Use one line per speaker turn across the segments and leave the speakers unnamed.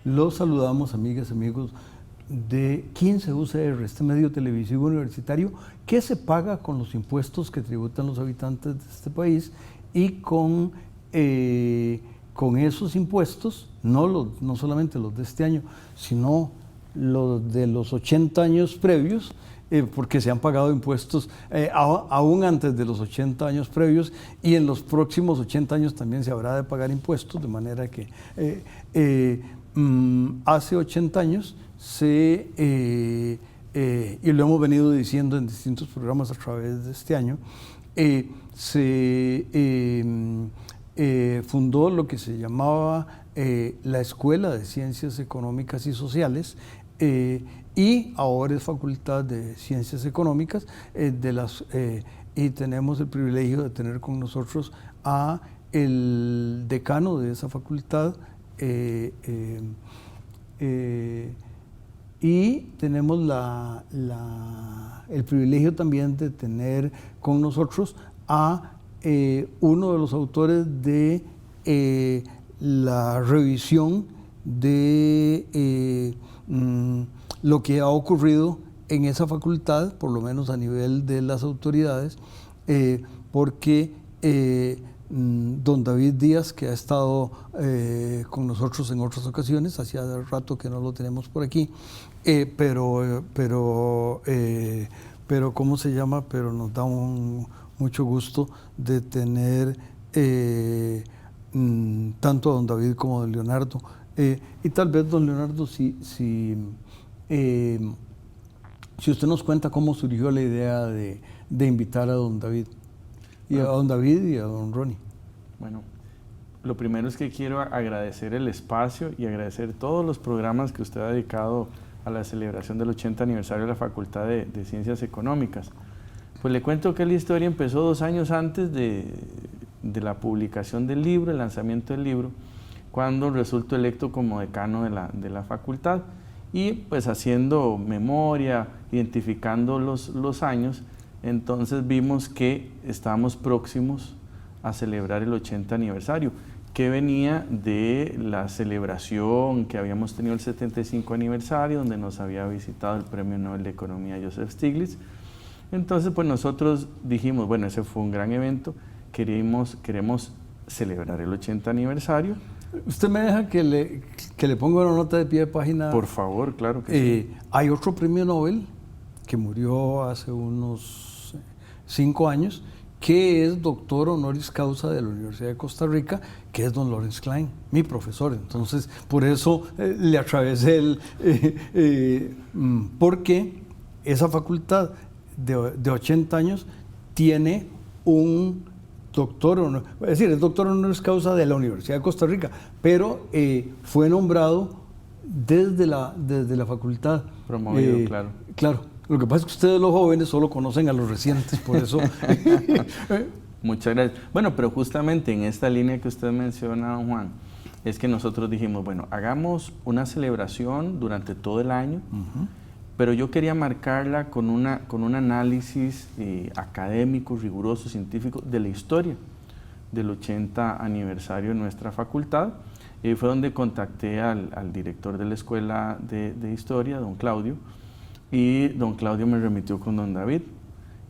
Los saludamos, amigas y amigos de 15 UCR, este medio televisivo universitario que se paga con los impuestos que tributan los habitantes de este país, y con esos impuestos, no solamente los de este año, sino los de los 80 años previos, porque se han pagado impuestos aún antes de los 80 años previos, y en los próximos 80 años también se habrá de pagar impuestos, de manera que hace 80 años y lo hemos venido diciendo en distintos programas a través de este año, se fundó lo que se llamaba la Escuela de Ciencias Económicas y Sociales, y ahora es Facultad de Ciencias Económicas, y tenemos el privilegio de tener con nosotros a el decano de esa facultad, y tenemos el privilegio también de tener con nosotros a uno de los autores de la revisión de lo que ha ocurrido en esa facultad, por lo menos a nivel de las autoridades, porque don David Díaz, que ha estado con nosotros en otras ocasiones, hacía rato que no lo tenemos por aquí, pero ¿cómo se llama? Pero nos da mucho gusto de tener tanto a don David como a don Leonardo, y tal vez don Leonardo, si usted nos cuenta cómo surgió la idea de invitar a don David. Y a don David y a don Ronnie.
Bueno, lo primero es que quiero agradecer el espacio y agradecer todos los programas que usted ha dedicado a la celebración del 80 aniversario de la Facultad de Ciencias Económicas. Pues le cuento que la historia empezó 2 años antes de la publicación del libro, el lanzamiento del libro, cuando resultó electo como decano de la facultad, y pues haciendo memoria, identificando los años, entonces vimos que estábamos próximos a celebrar el 80 aniversario, que venía de la celebración que habíamos tenido el 75 aniversario, donde nos había visitado el Premio Nobel de Economía Joseph Stiglitz. Entonces pues nosotros dijimos, bueno, ese fue un gran evento, queremos celebrar el 80 aniversario.
¿Usted me deja que le ponga una nota de pie de página?
Por favor, claro que sí.
Hay otro premio Nobel que murió hace unos 5 años, que es doctor honoris causa de la Universidad de Costa Rica, que es don Lawrence Klein, mi profesor. Entonces, por eso le atravesé porque esa facultad de 80 años tiene un doctor, es decir, es doctor honoris causa de la Universidad de Costa Rica, pero fue nombrado desde la facultad.
Promovido, claro.
Claro. Lo que pasa es que ustedes los jóvenes solo conocen a los recientes, por eso.
Muchas gracias. Bueno, pero justamente en esta línea que usted menciona, don Juan, es que nosotros dijimos, bueno, hagamos una celebración durante todo el año, pero yo quería marcarla con un análisis académico, riguroso, científico de la historia del 80 aniversario de nuestra facultad. Fue donde contacté al director de la Escuela de Historia, don Claudio, y don Claudio me remitió con don David.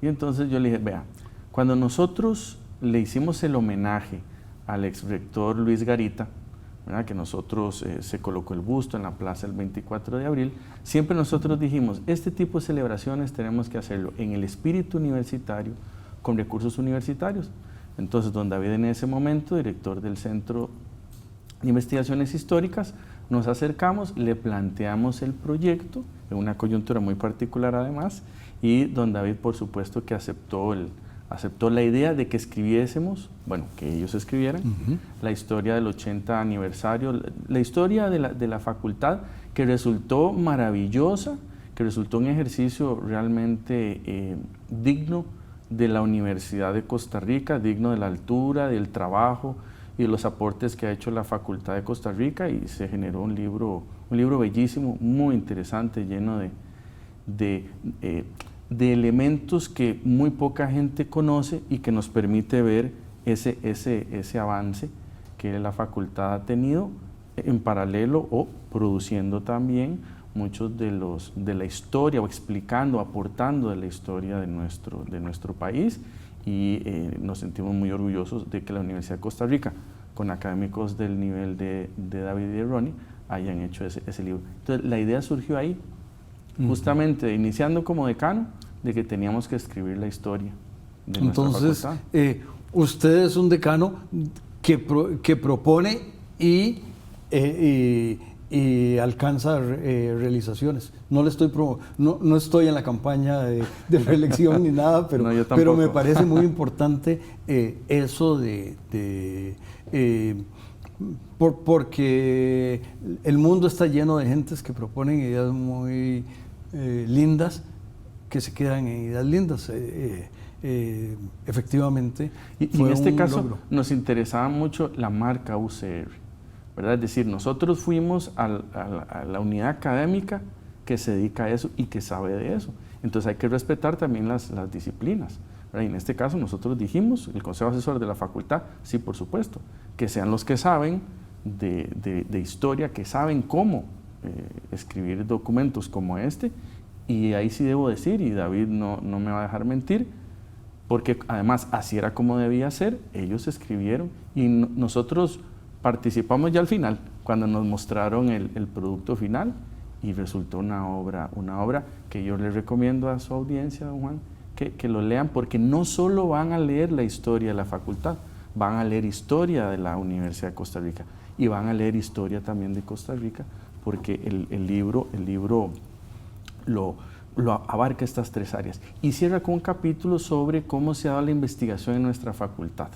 Y entonces yo le dije, vea, cuando nosotros le hicimos el homenaje al ex rector Luis Garita, ¿verdad?, que nosotros se colocó el busto en la plaza el 24 de abril, siempre nosotros dijimos, este tipo de celebraciones tenemos que hacerlo en el espíritu universitario, con recursos universitarios. Entonces don David, en ese momento, director del Centro de Investigaciones Históricas, nos acercamos, le planteamos el proyecto, en una coyuntura muy particular además, y don David, por supuesto, que aceptó la idea de que escribiésemos, bueno, que ellos escribieran, la historia del 80 aniversario, la historia de la facultad, que resultó maravillosa, que resultó un ejercicio realmente digno de la Universidad de Costa Rica, digno de la altura, del trabajo y de los aportes que ha hecho la Facultad de Costa Rica, y se generó un libro bellísimo, muy interesante, lleno de elementos que muy poca gente conoce y que nos permite ver ese avance que la facultad ha tenido en paralelo o produciendo también muchos de la historia, o explicando, aportando de la historia de nuestro país, y nos sentimos muy orgullosos de que la Universidad de Costa Rica, con académicos del nivel de David y de Ronnie, hayan hecho ese libro. Entonces la idea surgió ahí, justamente iniciando como decano, de que teníamos que escribir la historia de nuestra facultad.
Usted es un decano que propone y alcanza realizaciones. No estoy en la campaña de reelección ni nada, pero,
no,
pero me parece muy importante eso porque el mundo está lleno de gentes que proponen ideas muy lindas, que se quedan en ideas lindas. Efectivamente.
Y en este caso nos interesaba mucho la marca UCR, ¿verdad? Es decir, nosotros fuimos a la unidad académica que se dedica a eso y que sabe de eso. Entonces hay que respetar también las disciplinas, ¿verdad? Y en este caso nosotros dijimos, el Consejo Asesor de la Facultad, sí, por supuesto, que sean los que saben de historia, que saben cómo escribir documentos como este. Y ahí sí debo decir, y David no me va a dejar mentir, porque además así era como debía ser, ellos escribieron y nosotros participamos ya al final, cuando nos mostraron el producto final, y resultó una obra que yo les recomiendo a su audiencia, don Juan, que lo lean, porque no solo van a leer la historia de la facultad, van a leer historia de la Universidad de Costa Rica y van a leer historia también de Costa Rica, porque el libro lo abarca estas tres áreas, y cierra con un capítulo sobre cómo se ha dado la investigación en nuestra facultad,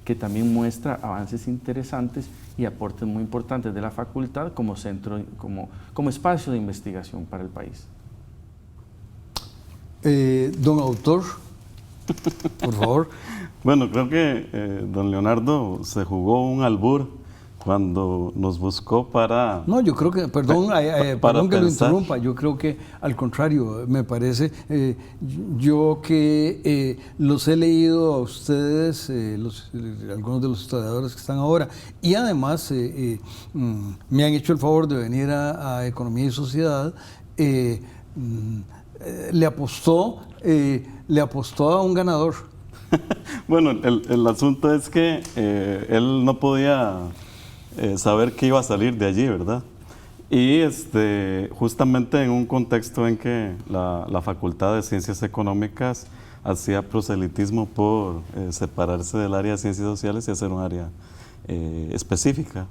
que también muestra avances interesantes y aportes muy importantes de la facultad como centro, como espacio de investigación para el país.
Don autor, por favor.
Bueno, creo que don Leonardo se jugó un albur cuando nos buscó para...
No, yo creo que, perdón que lo
pensar.
interrumpa, yo creo que al contrario, me parece, yo que los he leído a ustedes, algunos de los historiadores que están ahora, y además me han hecho el favor de venir a Economía y Sociedad, le apostó a un ganador.
Bueno, el asunto es que él no podía saber que iba a salir de allí, ¿verdad? Y justamente en un contexto en que la Facultad de Ciencias Económicas hacía proselitismo por separarse del área de Ciencias Sociales y hacer un área específica.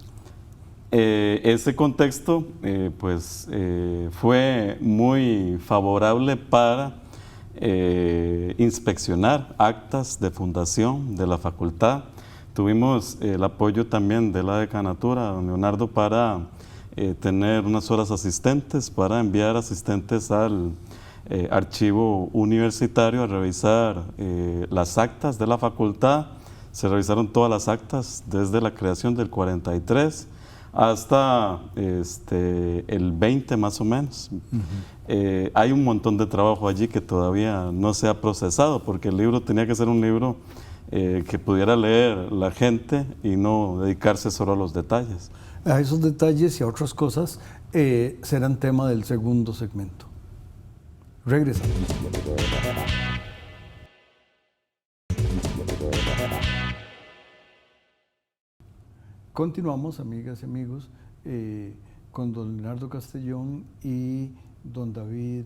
Ese contexto fue muy favorable para inspeccionar actas de fundación de la facultad. Tuvimos el apoyo también de la decanatura, don Leonardo, para tener unas horas asistentes, para enviar asistentes al archivo universitario a revisar las actas de la facultad. Se revisaron todas las actas desde la creación del 43 hasta el 20 más o menos. Hay un montón de trabajo allí que todavía no se ha procesado, porque el libro tenía que ser un libro que pudiera leer la gente y no dedicarse solo a los detalles.
A esos detalles y a otras cosas serán tema del segundo segmento. Regresamos. Continuamos, amigas y amigos, con don Leonardo Castellón y don David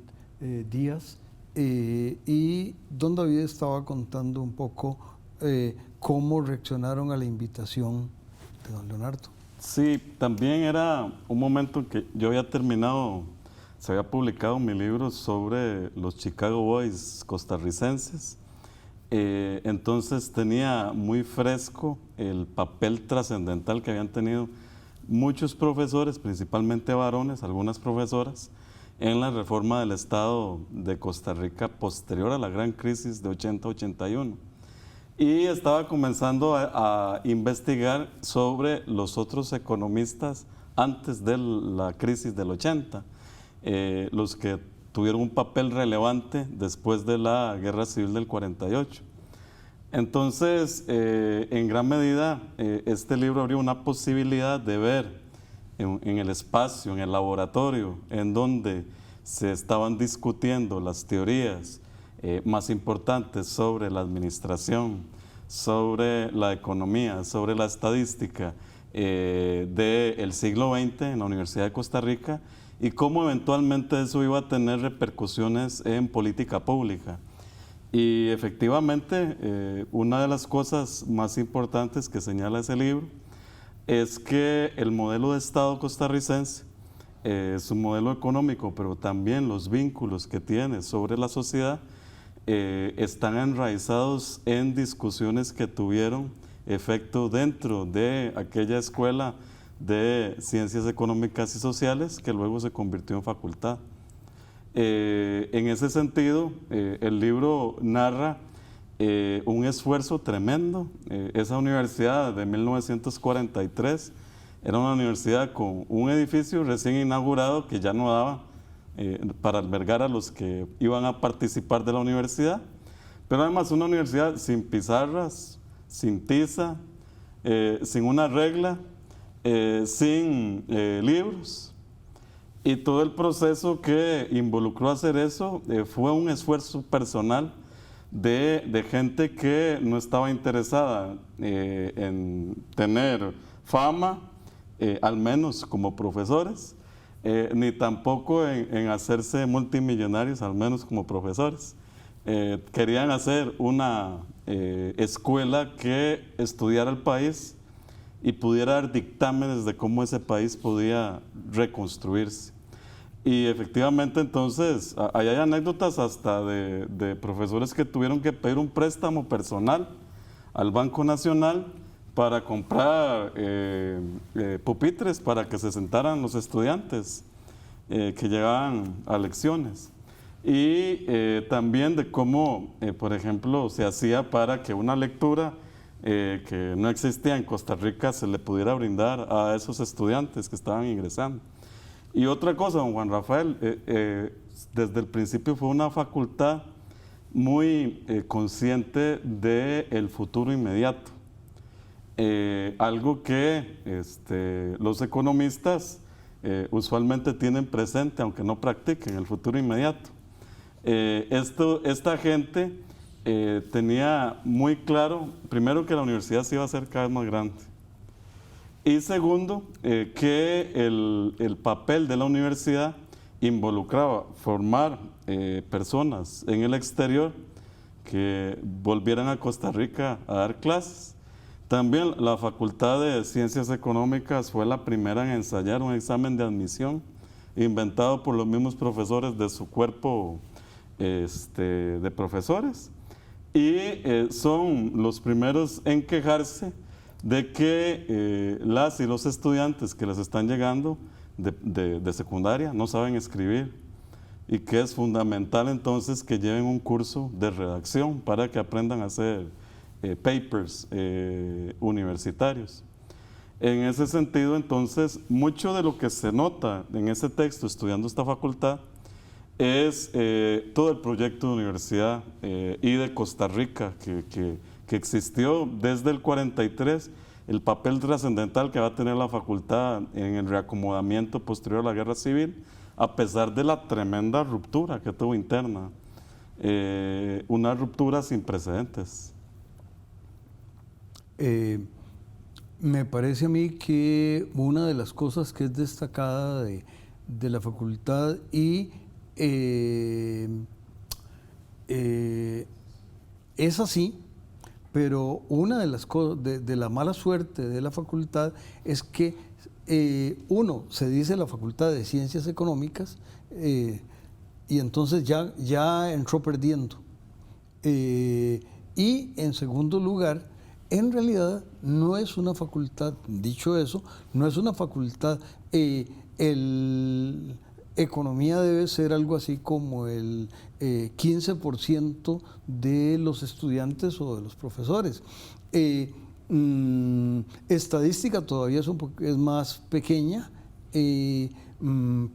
Díaz. Y don David estaba contando un poco cómo reaccionaron a la invitación de don Leonardo.
Sí, también era un momento en que yo había terminado, se había publicado mi libro sobre los Chicago Boys costarricenses. Entonces tenía muy fresco el papel trascendental que habían tenido muchos profesores, principalmente varones, algunas profesoras, en la reforma del Estado de Costa Rica posterior a la gran crisis de 80-81. Y estaba comenzando a investigar sobre los otros economistas antes de la crisis del 80, los que tuvieron un papel relevante después de la Guerra Civil del 48. Entonces, en gran medida, este libro abrió una posibilidad de ver en el espacio, en el laboratorio, en donde se estaban discutiendo las teorías más importantes sobre la administración, sobre la economía, sobre la estadística del siglo XX en la Universidad de Costa Rica, y cómo eventualmente eso iba a tener repercusiones en política pública. Y efectivamente, una de las cosas más importantes que señala ese libro es que el modelo de Estado costarricense, su modelo económico, pero también los vínculos que tiene sobre la sociedad, están enraizados en discusiones que tuvieron efecto dentro de aquella escuela de Ciencias Económicas y Sociales que luego se convirtió en facultad. En ese sentido, el libro narra un esfuerzo tremendo. Esa universidad de 1943 era una universidad con un edificio recién inaugurado que ya no daba para albergar a los que iban a participar de la universidad, pero además una universidad sin pizarras, sin tiza, sin una regla, sin libros. Y todo el proceso que involucró hacer eso fue un esfuerzo personal de gente que no estaba interesada en tener fama, al menos como profesores, ni tampoco en hacerse multimillonarios, al menos como profesores. Querían hacer una escuela que estudiara el país y pudiera dar dictámenes de cómo ese país podía reconstruirse. Y efectivamente entonces, ahí hay anécdotas hasta de profesores que tuvieron que pedir un préstamo personal al Banco Nacional para comprar pupitres para que se sentaran los estudiantes que llegaban a lecciones. Y también de cómo, por ejemplo, se hacía para que una lectura que no existía en Costa Rica se le pudiera brindar a esos estudiantes que estaban ingresando. Y otra cosa, don Juan Rafael, desde el principio fue una facultad muy consciente del futuro inmediato. Algo que los economistas usualmente tienen presente, aunque no practiquen el futuro inmediato. Esta gente tenía muy claro, primero, que la universidad se iba a hacer cada vez más grande. Y segundo, que el papel de la universidad involucraba formar personas en el exterior que volvieran a Costa Rica a dar clases. También la Facultad de Ciencias Económicas fue la primera en ensayar un examen de admisión inventado por los mismos profesores de su cuerpo de profesores, y son los primeros en quejarse de que las y los estudiantes que les están llegando de secundaria no saben escribir, y que es fundamental entonces que lleven un curso de redacción para que aprendan a hacer papers universitarios. En ese sentido, entonces, mucho de lo que se nota en ese texto estudiando esta facultad es todo el proyecto de universidad y de Costa Rica que existió desde el 43, el papel trascendental que va a tener la facultad en el reacomodamiento posterior a la Guerra Civil, a pesar de la tremenda ruptura que tuvo interna, una ruptura sin precedentes.
Me parece a mí que una de las cosas que es destacada de la facultad y es así, pero una de las cosas de la mala suerte de la facultad es que uno se dice la Facultad de Ciencias Económicas y entonces ya entró perdiendo. Y en segundo lugar, en realidad no es una facultad, dicho eso, no es una facultad, economía debe ser algo así como el 15% de los estudiantes o de los profesores. Estadística todavía es más pequeña,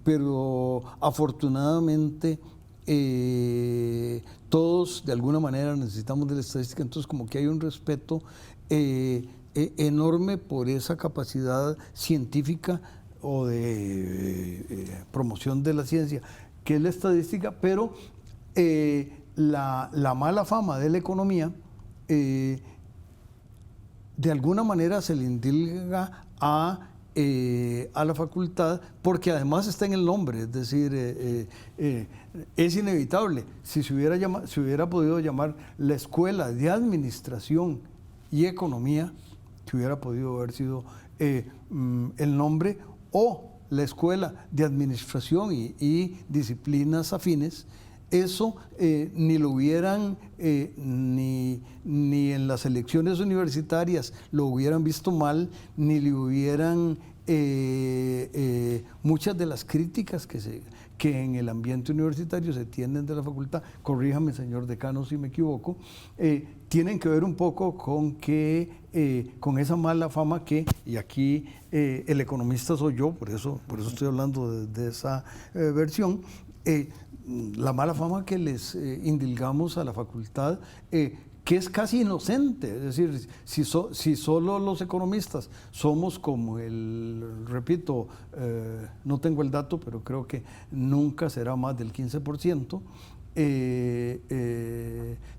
pero afortunadamente todos de alguna manera necesitamos de la estadística, entonces como que hay un respeto enorme por esa capacidad científica o de promoción de la ciencia, que es la estadística, pero la mala fama de la economía de alguna manera se le indilga a la facultad, porque además está en el nombre, es decir, es inevitable. Si se hubiera podido llamar la Escuela de Administración y Economía, que hubiera podido haber sido el nombre, o la Escuela de Administración y Disciplinas Afines, eso ni lo hubieran, ni en las elecciones universitarias lo hubieran visto mal, ni le hubieran muchas de las críticas que en el ambiente universitario se tienen de la facultad, corríjame señor decano si me equivoco, tienen que ver un poco con con esa mala fama que, y aquí el economista soy yo, por eso estoy hablando de esa versión, la mala fama que les indilgamos a la facultad, que es casi inocente, es decir, si solo los economistas somos como repito, no tengo el dato, pero creo que nunca será más del 15%,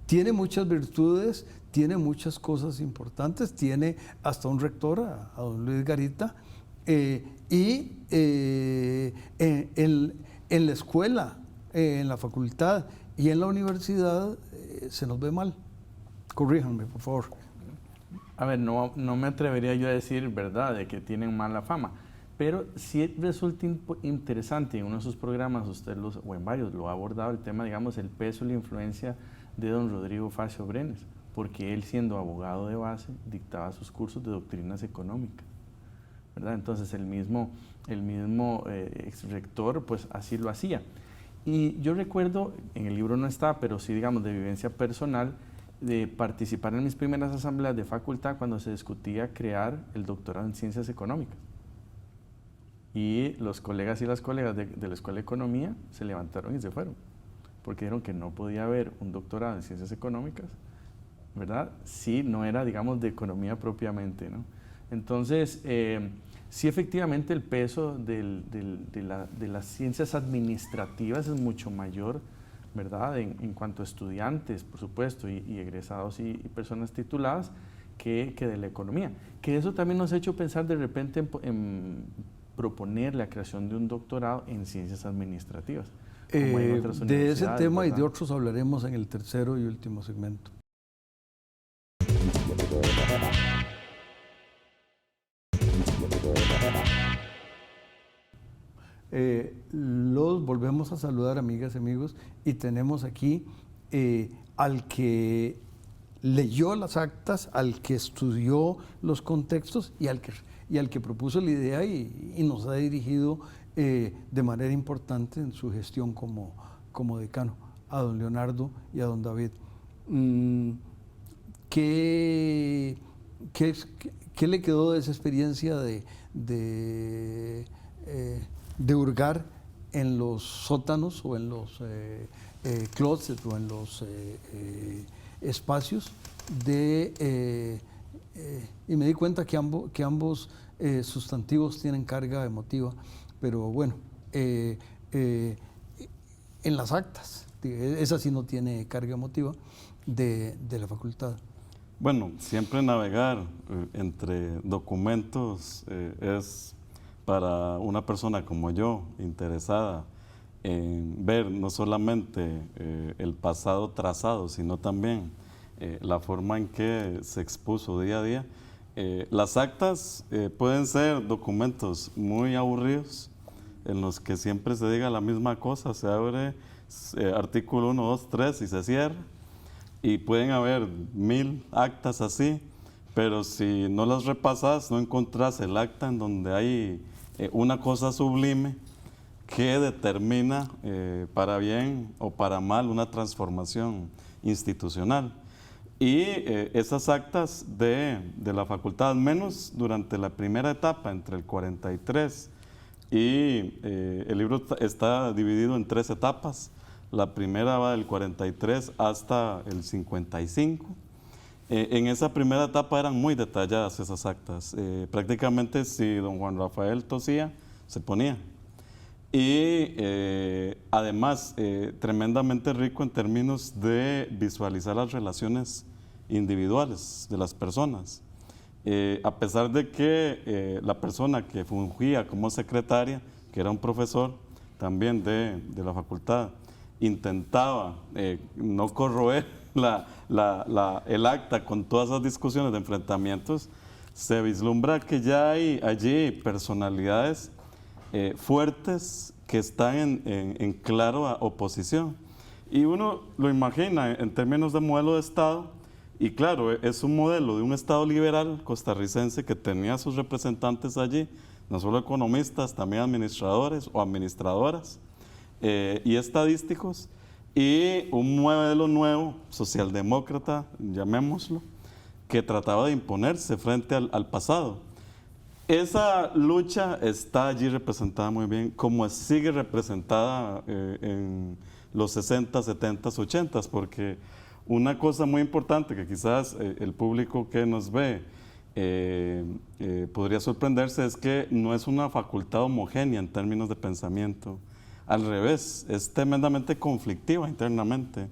tiene muchas virtudes, tiene muchas cosas importantes, tiene hasta un rector, a don Luis Garita, y en la escuela, en la facultad y en la universidad se nos ve mal. Corríjanme, por favor.
A ver, no me atrevería yo a decir verdad de que tienen mala fama, pero sí resulta interesante en uno de sus programas, o en varios, lo ha abordado el tema, digamos, el peso y la influencia de don Rodrigo Facio Brenes, porque él, siendo abogado de base, dictaba sus cursos de doctrinas económicas, ¿verdad? Entonces el mismo ex rector pues así lo hacía. Y yo recuerdo, en el libro no está, pero sí, digamos, de vivencia personal, de participar en mis primeras asambleas de facultad cuando se discutía crear el doctorado en ciencias económicas. Y los colegas y las colegas de la Escuela de Economía se levantaron y se fueron, porque dijeron que no podía haber un doctorado en ciencias económicas, ¿verdad? Si no era, digamos, de economía propiamente, ¿no? Entonces, sí, efectivamente el peso de las ciencias administrativas es mucho mayor, ¿verdad? En cuanto a estudiantes, por supuesto, y egresados y personas tituladas, que de la economía. Que eso también nos ha hecho pensar de repente en proponer la creación de un doctorado en ciencias administrativas. Como hay en otras
de ese tema, ¿verdad?, y de otros hablaremos en el tercero y último segmento. Los volvemos a saludar, amigas y amigos, y tenemos aquí al que leyó las actas, al que estudió los contextos y al que propuso la idea y nos ha dirigido de manera importante en su gestión como decano, a don Leonardo y a don David. ¿Qué le quedó de esa experiencia de hurgar en los sótanos o en los closets o en los espacios y me di cuenta que ambos sustantivos tienen carga emotiva, pero bueno, en las actas, esa sí no tiene carga emotiva de la facultad.
Bueno, siempre navegar entre documentos es para una persona como yo, interesada en ver no solamente el pasado trazado, sino también la forma en que se expuso día a día. Las actas pueden ser documentos muy aburridos, en los que siempre se diga la misma cosa, se abre artículo 1, 2, 3 y se cierra. Y pueden haber 1000 actas así, pero si no las repasas, no encontrás el acta en donde hay una cosa sublime que determina para bien o para mal una transformación institucional. Y esas actas de la facultad, al menos durante la primera etapa, entre el 43 y el libro está dividido en 3 etapas. La primera va del 43 hasta el 55. En esa primera etapa eran muy detalladas esas actas. Prácticamente si don Juan Rafael tosía, se ponía. Y además, tremendamente rico en términos de visualizar las relaciones individuales de las personas. A pesar de que la persona que fungía como secretaria, que era un profesor también de la facultad, intentaba no corroer el acta con todas esas discusiones de enfrentamientos, se vislumbra que ya hay allí personalidades fuertes que están en clara oposición. Y uno lo imagina en términos de modelo de Estado, y claro, es un modelo de un Estado liberal costarricense que tenía sus representantes allí, no solo economistas, también administradores o administradoras y estadísticos, y un modelo nuevo, socialdemócrata, llamémoslo, que trataba de imponerse frente al pasado. Esa lucha está allí representada muy bien, como sigue representada en los 60, 70, 80, porque una cosa muy importante que quizás el público que nos ve podría sorprenderse es que no es una facultad homogénea en términos de pensamiento. Al revés, es tremendamente conflictiva internamente.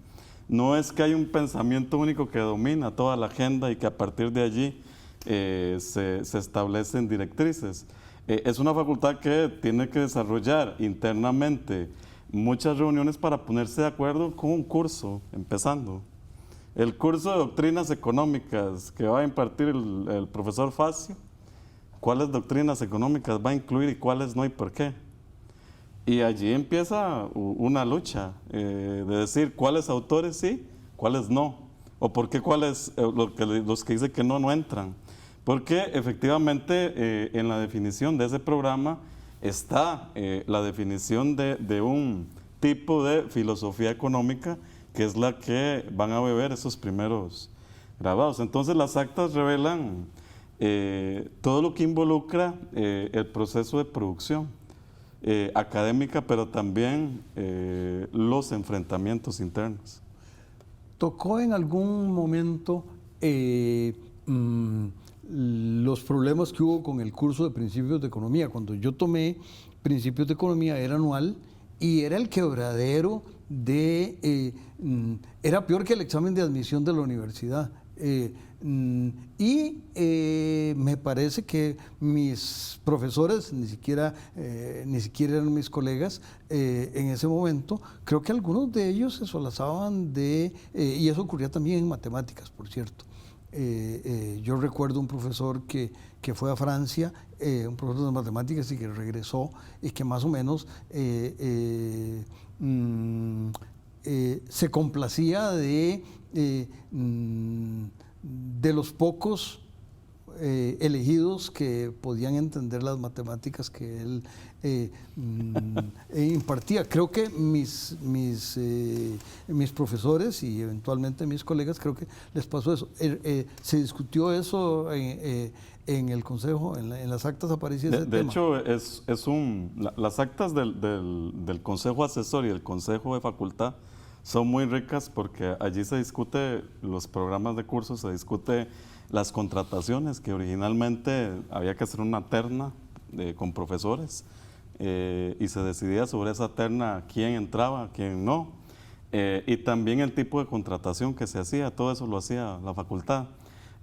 No es que hay un pensamiento único que domina toda la agenda y que a partir de allí se establecen directrices. Es una facultad que tiene que desarrollar internamente muchas reuniones para ponerse de acuerdo con un curso, empezando. El curso de doctrinas económicas que va a impartir el profesor Facio, ¿cuáles doctrinas económicas va a incluir y cuáles no y por qué? Y allí empieza una lucha de decir cuáles autores sí, cuáles no, o por qué cuáles, los que dicen que no entran. Porque efectivamente en la definición de ese programa está la definición de un tipo de filosofía económica que es la que van a beber esos primeros grabados. Entonces las actas revelan todo lo que involucra el proceso de producción académica, pero también los enfrentamientos internos.
¿Tocó en algún momento los problemas que hubo con el curso de Principios de Economía? Cuando yo tomé Principios de Economía era anual y era el quebradero era peor que el examen de admisión de la universidad. Me parece que mis profesores, ni siquiera eran mis colegas en ese momento, creo que algunos de ellos se solazaban y eso ocurría también en matemáticas, por cierto. Yo recuerdo un profesor que fue a Francia, un profesor de matemáticas y que regresó y que más o menos se complacía de los pocos elegidos que podían entender las matemáticas que él impartía. Creo que mis profesores y eventualmente mis colegas, creo que les pasó eso. Se discutió eso en el consejo, en las actas aparecía ese tema.
De hecho, las actas del consejo asesor y el consejo de facultad son muy ricas porque allí se discute los programas de cursos, se discute las contrataciones, que originalmente había que hacer una terna con profesores y se decidía sobre esa terna quién entraba, quién no, y también el tipo de contratación que se hacía, todo eso lo hacía la facultad.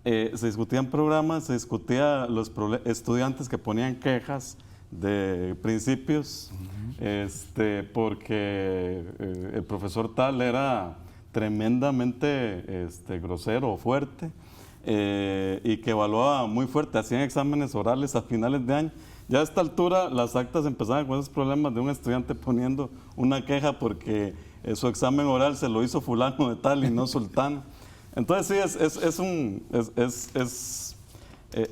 Se discutían programas, se discutía los estudiantes que ponían quejas de principios, porque el profesor tal era tremendamente grosero o fuerte, y que evaluaba muy fuerte, hacían exámenes orales a finales de año. Ya a esta altura las actas empezaban con esos problemas de un estudiante poniendo una queja porque su examen oral se lo hizo fulano de tal y no sultano. Entonces sí,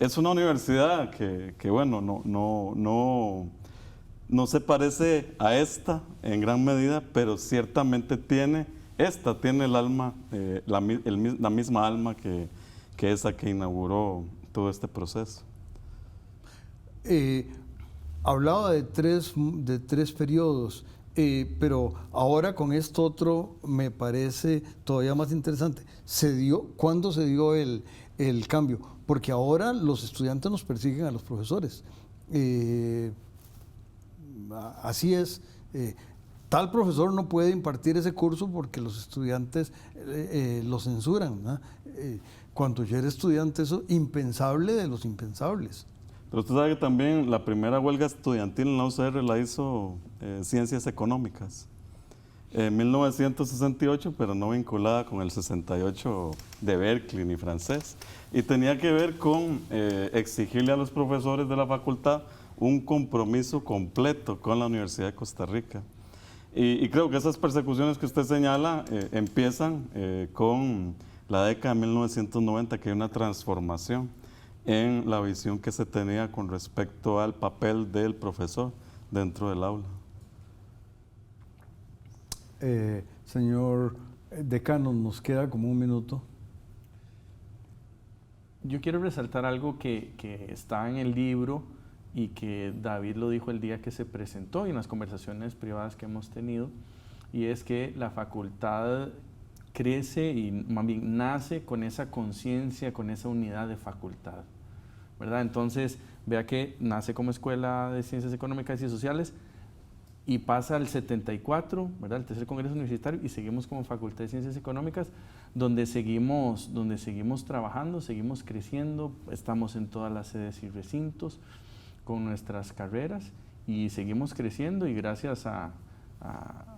es una universidad que bueno, no se parece a esta en gran medida, pero ciertamente tiene el alma, la misma alma que esa que inauguró todo este proceso.
Hablaba de tres periodos, pero ahora con esto otro me parece todavía más interesante. ¿Cuándo se dio el cambio? Porque ahora los estudiantes nos persiguen a los profesores. Así es. Tal profesor no puede impartir ese curso porque los estudiantes lo censuran, ¿no? Cuando yo era estudiante, eso impensable de los impensables.
Pero usted sabe que también la primera huelga estudiantil en la UCR la hizo Ciencias Económicas. En 1968, pero no vinculada con el 68 de Berkeley ni francés. Y tenía que ver con exigirle a los profesores de la facultad un compromiso completo con la Universidad de Costa Rica. Y creo que esas persecuciones que usted señala empiezan con la década de 1990, que hay una transformación en la visión que se tenía con respecto al papel del profesor dentro del aula.
Señor decano, nos queda como un minuto.
Yo quiero resaltar algo que está en el libro y que David lo dijo el día que se presentó y en las conversaciones privadas que hemos tenido, y es que la facultad crece y más bien nace con esa conciencia, con esa unidad de facultad, ¿verdad? Entonces, vea que nace como Escuela de Ciencias Económicas y Sociales y pasa al 74, ¿verdad? El tercer Congreso Universitario, y seguimos como Facultad de Ciencias Económicas, donde seguimos trabajando, seguimos creciendo, estamos en todas las sedes y recintos con nuestras carreras y seguimos creciendo, y gracias a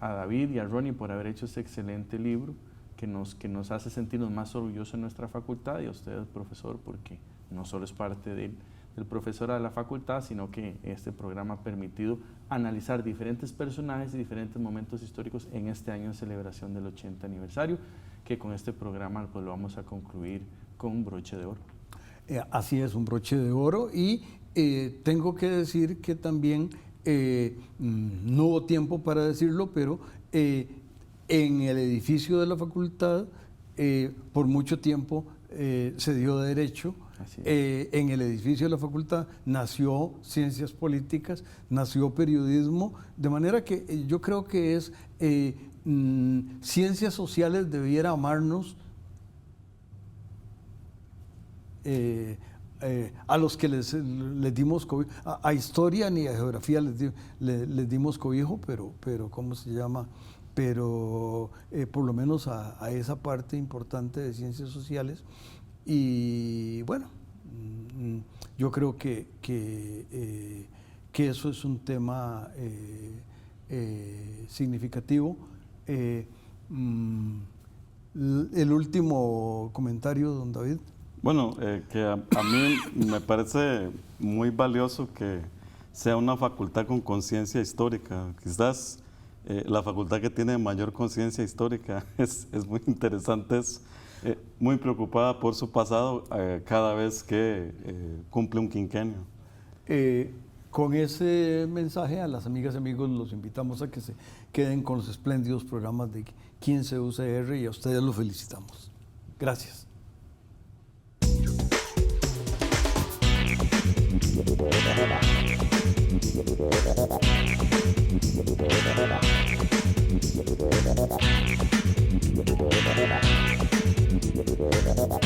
David y a Ronnie por haber hecho este excelente libro que nos hace sentirnos más orgullosos en nuestra facultad, y a usted, profesor, porque no solo es parte del profesorado de la facultad, sino que este programa ha permitido analizar diferentes personajes y diferentes momentos históricos en este año de celebración del 80 aniversario, que con este programa pues lo vamos a concluir con un broche de oro.
Así es, un broche de oro, y tengo que decir que también no hubo tiempo para decirlo, pero en el edificio de la facultad por mucho tiempo se dio Derecho. En el edificio de la facultad nació Ciencias Políticas, nació Periodismo, de manera que yo creo que Ciencias Sociales debiera amarnos a los que les dimos cobijo. A Historia ni a Geografía les dimos cobijo, pero ¿cómo se llama? Pero por lo menos a esa parte importante de Ciencias Sociales. Y bueno, yo creo que eso es un tema significativo. El último comentario, don David.
Bueno, que a mí me parece muy valioso que sea una facultad con conciencia histórica. Quizás la facultad que tiene mayor conciencia histórica es muy interesante, es muy preocupada por su pasado cada vez que cumple un quinquenio.
Con ese mensaje a las amigas y amigos los invitamos a que se queden con los espléndidos programas de 15 UCR, y a ustedes los felicitamos. Gracias. Thank you.